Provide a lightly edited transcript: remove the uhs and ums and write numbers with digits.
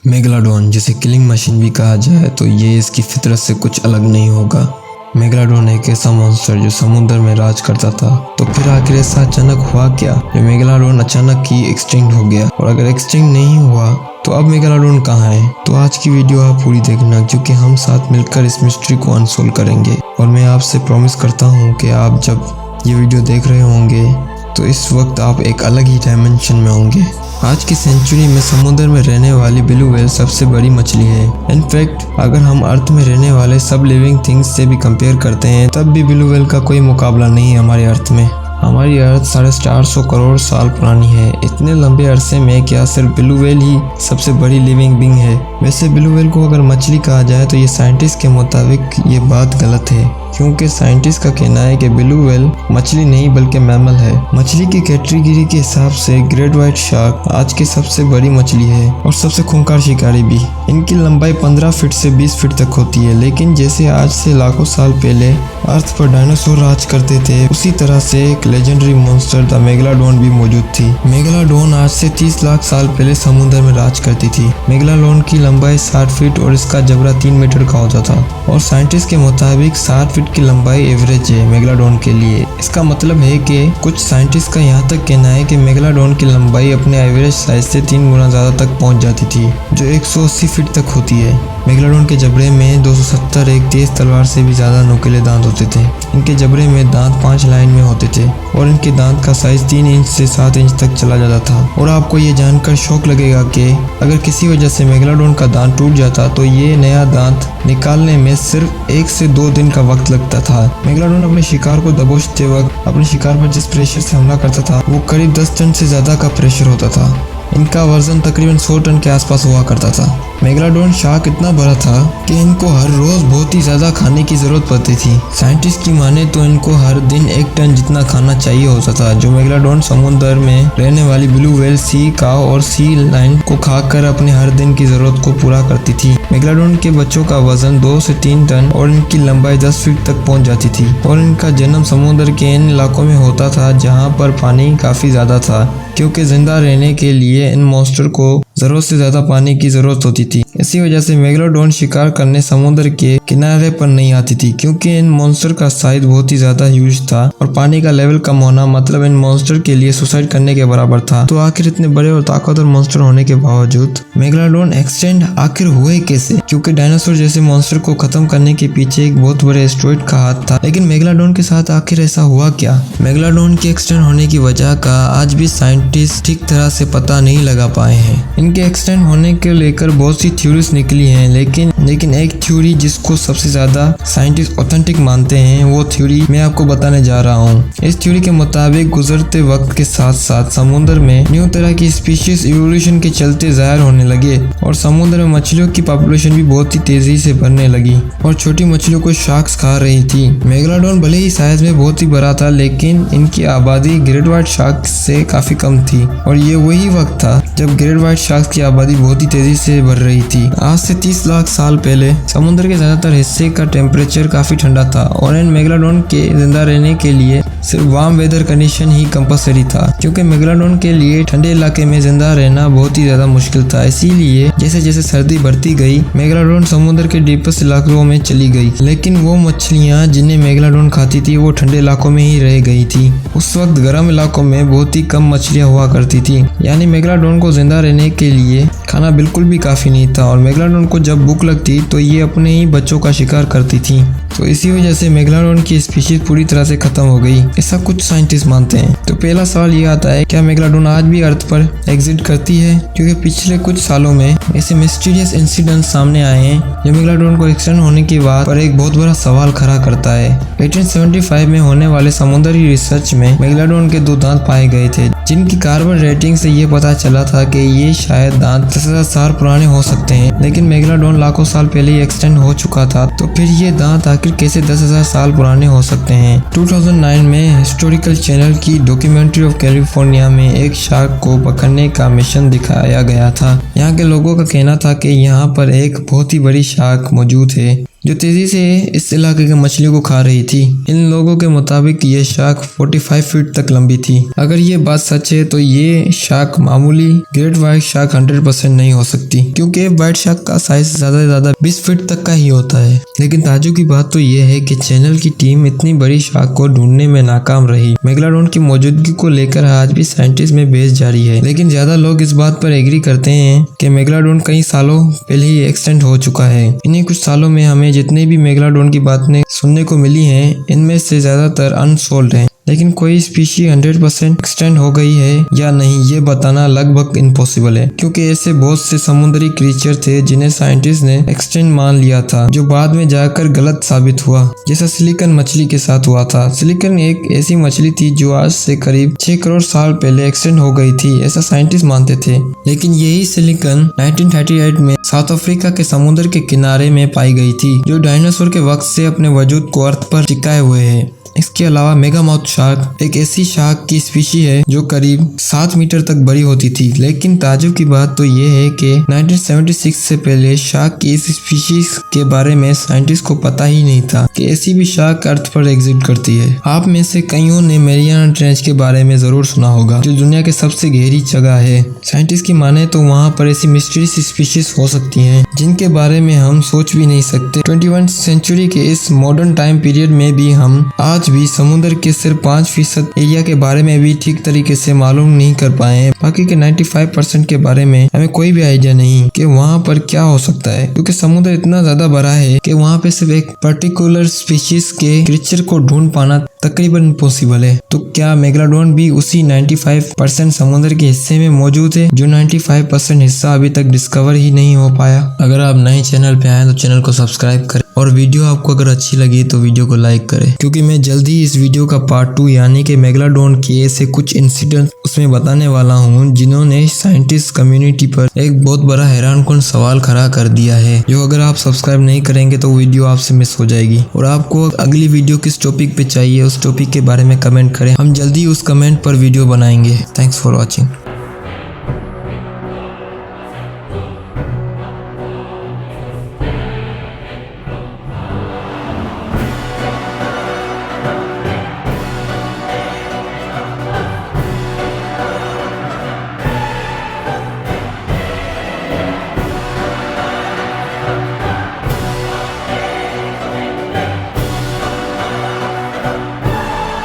Megalodon, जिसे killing machine भी कहा जाए, तो ये इसकी फितरत से कुछ अलग नहीं होगा। मेगालोडॉन एक ऐसा मॉन्स्टर जो समुद्र में राज करता था। तो फिर आखिर ऐसा अचानक हुआ क्या जो मेगालोडॉन अचानक ही एक्सटिंक्ट हो गया? और अगर एक्सटिंक्ट नहीं हुआ तो अब मेगालोडॉन कहाँ है? तो आज की वीडियो आप पूरी देखना, क्योंकि हम साथ मिलकर इस मिस्ट्री को अनसोल्व करेंगे। और मैं आपसे प्रॉमिस करता हूँ कि आप जब ये वीडियो देख रहे होंगे तो इस वक्त आप एक अलग ही डायमेंशन में होंगे। आज की सेंचुरी में समुद्र में रहने वाली ब्लू व्हेल सबसे बड़ी मछली है। इनफैक्ट अगर हम अर्थ में रहने वाले सब लिविंग थिंग्स से भी कंपेयर करते हैं तब भी ब्लू व्हेल का कोई मुकाबला नहीं है हमारे अर्थ में। हमारी अर्थ 450 करोड़ साल पुरानी है। इतने लंबे अरसे में क्या सिर्फ ब्लू व्हेल ही सबसे बड़ी लिविंग बीइंग है? वैसे ब्लू व्हेल को अगर मछली कहा जाए तो ये साइंटिस्ट के मुताबिक ये बात गलत है, क्योंकि साइंटिस्ट का कहना है कि ब्लू व्हेल मछली नहीं बल्कि मैमल है। मछली की कैटेगरी के हिसाब से ग्रेट व्हाइट शार्क आज की सबसे बड़ी मछली है और सबसे खूंखार शिकारी भी। इनकी लंबाई 15 फीट से 20 फीट तक होती है। लेकिन जैसे आज से लाखों साल पहले अर्थ पर डायनासोर राज करते थे, उसी तरह से एक लेजेंडरी मॉन्स्टर द मेगालोडॉन भी मौजूद थी। मेगालोडॉन आज से 30 लाख साल पहले समुद्र में राज करती थी। मेगालोडॉन की लंबाई 60 फीट और इसका जबड़ा 3 मीटर का होता था। और साइंटिस्ट के मुताबिक 60 फीट की लंबाई एवरेज है मेगालोडॉन के लिए। इसका मतलब है कि कुछ साइंटिस्ट का यहाँ तक कहना है कि मेगालोडॉन की लंबाई अपने एवरेज साइज से 3 गुना ज्यादा तक पहुँच जाती थी, जो 180 फीट तक होती है। मेगालोडॉन के जबड़े में 270 एक तेज तलवार से भी ज्यादा नुकीले दांत होते थे। इनके जबड़े में दांत 5 लाइन में होते थे और इनके दांत का साइज 3 इंच से 7 इंच तक चला जाता था। और आपको ये जानकर शौक लगेगा कि अगर किसी वजह से मेगालोडॉन का दांत टूट जाता तो ये नया दांत निकालने में सिर्फ 1 से 2 दिन का वक्त लगता था। मेगालोडॉन अपने शिकार को दबोचते वक्त अपने शिकार पर जिस प्रेशर से हमला करता था वो करीब 10 टन से ज्यादा का प्रेशर होता था। इनका वजन तकरीबन 100 टन के आसपास हुआ करता था। मेगालोडॉन शार्क इतना बड़ा था कि इनको हर रोज बहुत ही ज्यादा खाने की जरूरत पड़ती थी। साइंटिस्ट की माने तो इनको हर दिन 1 टन जितना खाना चाहिए होता था, जो मेगालोडॉन समुद्र में रहने वाली ब्लू व्हेल, सी काऊ और सी लाइन को खाकर अपने हर दिन की जरूरत को पूरा करती थी। मेगालोडॉन के बच्चों का वजन 2 से 3 टन और इनकी लंबाई 10 फीट तक पहुंच जाती थी। और इनका जन्म समुद्र के इन इलाकों में होता था जहाँ पर पानी काफी ज्यादा था, क्योंकि जिंदा रहने के लिए इन मॉन्स्टर को जरूरत से ज्यादा पानी की जरूरत होती थी। इसी वजह से मेगालोडॉन शिकार करने समुद्र के किनारे पर नहीं आती थी, क्योंकि इन मॉन्स्टर का साइज बहुत ही ज्यादा ह्यूज था और पानी का लेवल कम होना मतलब इन मॉन्स्टर के लिए सुसाइड करने के बराबर था। तो आखिर इतने बड़े और ताकतवर मॉन्स्टर होने के बावजूद मेगालोडॉन एक्सटेंड आखिर हुए कैसे? क्योंकि डायनासोर जैसे मॉन्स्टर को खत्म करने के पीछे एक बहुत बड़े एस्टेरॉयड का हाथ था। लेकिन मेगालोडॉन के साथ आखिर ऐसा हुआ क्या? मेगालोडॉन के एक्सटेंड होने की वजह का आज भी साइंटिस्ट ठीक तरह से पता नहीं लगा पाए हैं। इनके एक्सटेंड होने के लेकर बहुत सी थ्योरीज निकली हैं, लेकिन एक थ्योरी जिसको सबसे ज्यादा साइंटिस्ट ऑथेंटिक मानते हैं वो थ्योरी मैं आपको बताने जा रहा हूँ। इस थ्योरी के मुताबिक गुजरते वक्त के साथ साथ समुद्र में न्यू तरह की स्पीशीज इवोल्यूशन के चलते जाहिर होने लगे और समुद्र में मछलियों की पॉपुलेशन भी बहुत ही तेजी से बढ़ने लगी और छोटी मछलियों को शार्क्स खा रही थी। मेगालोडॉन भले ही साइज में बहुत ही बड़ा था, लेकिन इनकी आबादी ग्रेट व्हाइट शार्क से काफी कम थी। और ये वही वक्त था जब ग्रेट व्हाइट शार्क्स की आबादी बहुत ही तेजी से बढ़ रही थी। आज से 30 लाख साल पहले समुद्र के ज्यादातर हिस्से का टेम्परेचर काफी ठंडा था और इन मेगालोडॉन के जिंदा रहने के लिए सिर्फ वार्म वेदर कंडीशन ही कंपलसरी था, क्योंकि मेगालोडॉन के लिए ठंडे इलाके में जिंदा रहना बहुत ही ज्यादा मुश्किल था। इसीलिए जैसे जैसे सर्दी बढ़ती गई मेगालोडॉन समुद्र के डीपेस्ट इलाकों में चली गई। लेकिन वो मछलियाँ जिन्हें मेगालोडॉन खाती थी वो ठंडे इलाकों में ही रह गई थी। उस वक्त गर्म इलाकों में बहुत ही कम मछलियाँ हुआ करती थी, यानी मेगालोडॉन को जिंदा रहने के लिए खाना बिल्कुल भी काफी नहीं था। और मेगालोडॉन को जब भूख लगती तो ये अपने ही बच्चों का शिकार करती थी। तो इसी वजह से मेगालोडॉन की स्पीशीज पूरी तरह से खत्म हो गई, ऐसा कुछ साइंटिस्ट मानते हैं। तो पहला सवाल ये आता है, क्या मेगालोडॉन आज भी अर्थ पर एग्जिस्ट करती है? क्योंकि पिछले कुछ सालों में ऐसे मिस्टीरियस इंसिडेंट सामने आए हैं जो मेगालोडॉन को एक्सटेंड होने की बात पर एक बहुत बड़ा सवाल खड़ा करता है। 1875 में होने वाले समुद्री रिसर्च में मेगालोडॉन के 2 दांत पाए गए थे, जिनकी कार्बन रेटिंग से ये पता चला था कि ये शायद दांत 10,000 साल पुराने हो सकते हैं। लेकिन मेगालोडॉन लाखों साल पहले ही एक्सटेंड हो चुका था, तो फिर ये दांत आखिर कैसे 10,000 साल पुराने हो सकते हैं? 2009 में हिस्टोरिकल चैनल की डॉक्यूमेंट्री ऑफ कैलिफोर्निया में एक शार्क को पकड़ने का मिशन दिखाया गया था। यहाँ के लोगों का कहना था कि यहाँ पर एक बहुत ही बड़ी शार्क मौजूद है जो तेजी से इस इलाके के मछलियों को खा रही थी। इन लोगों के मुताबिक ये शार्क 45 फीट तक लंबी थी। अगर ये बात सच है तो ये शार्क मामूली ग्रेट व्हाइट शार्क 100% नहीं हो सकती, क्योंकि व्हाइट शार्क का साइज ज्यादा से ज्यादा 20 फीट तक का ही होता है। लेकिन ताज्जुब की बात तो ये है कि चैनल की टीम इतनी बड़ी शार्क को ढूंढने में नाकाम रही। मेगालोडॉन की मौजूदगी को लेकर आज भी साइंटिस्ट में बहस जारी है, लेकिन ज्यादा लोग इस बात पर एग्री करते हैं कि मेगालोडॉन कई सालों पहले ही एक्सटेंड हो चुका है। इन्हीं कुछ सालों में हमें जितने भी मेगालोडॉन की बातें सुनने को मिली हैं, इनमें से ज्यादातर अनसोल्ड हैं। लेकिन कोई स्पीशी 100% एक्सटेंड हो गई है या नहीं, ये बताना लगभग इम्पॉसिबल है, क्योंकि ऐसे बहुत से समुद्री क्रीचर थे जिन्हें साइंटिस्ट ने एक्सटेंड मान लिया था, जो बाद में जाकर गलत साबित हुआ, जैसा सिलिकन मछली के साथ हुआ था। सिलिकन एक ऐसी मछली थी जो आज से करीब 6 करोड़ साल पहले एक्सटेंड हो गई थी, ऐसा साइंटिस्ट मानते थे। लेकिन यही सिलिकन 1938 में साउथ अफ्रीका के समुद्र के किनारे में पाई गई थी, जो डायनासोर के वक्त से अपने वजूद को अर्थ पर टिकाए हुए है। इसके अलावा मेगामाउथ शार्क एक ऐसी शार्क की स्पीशी है जो करीब 7 मीटर तक बड़ी होती थी। लेकिन ताज्जुब की बात तो ये है कि 1976 से पहले शार्क की इस स्पीशीज के बारे में साइंटिस्ट को पता ही नहीं था कि ऐसी भी शार्क अर्थ पर एग्जिस्ट करती है। आप में से कईयों ने मैरियाना ट्रेंच के बारे में जरूर सुना होगा, जो दुनिया की सबसे गहरी जगह है। साइंटिस्ट की माने तो वहाँ पर ऐसी मिस्टीरियस स्पीशीज हो सकती हैं जिनके बारे में हम सोच भी नहीं सकते। 21वीं सेंचुरी के इस मॉडर्न टाइम पीरियड में भी हम आज भी समुद्र के सिर्फ 5% एरिया के बारे में भी ठीक तरीके से मालूम नहीं कर पाए हैं। बाकी के 95% के बारे में हमें कोई भी आइडिया नहीं कि वहाँ पर क्या हो सकता है, क्योंकि समुद्र इतना ज्यादा बड़ा है कि वहाँ पे सिर्फ एक पर्टिकुलर स्पीशीज के क्रीचर को ढूंढ पाना तकरीबन इम्पॉसिबल है। तो क्या मेगालोडॉन भी उसी 95% समुद्र के हिस्से में मौजूद है, जो 95% हिस्सा अभी तक डिस्कवर ही नहीं हो पाया? अगर आप नए चैनल पे आए तो चैनल को सब्सक्राइब करें, और वीडियो आपको अगर अच्छी लगी तो वीडियो को लाइक करें, क्योंकि मैं जल्दी इस वीडियो का पार्ट 2 यानी कि मेगालोडॉन के ऐसे कुछ इंसिडेंट उसमें बताने वाला हूँ जिन्होंने साइंटिस्ट कम्युनिटी पर एक बहुत बड़ा हैरानकुन सवाल खड़ा कर दिया है, जो अगर आप सब्सक्राइब नहीं करेंगे तो वीडियो आपसे मिस हो जाएगी। और आपको अगली वीडियो किस टॉपिक पे चाहिए, उस टॉपिक के बारे में कमेंट करें, हम जल्दी उस कमेंट पर वीडियो बनाएंगे। Thanks for watching.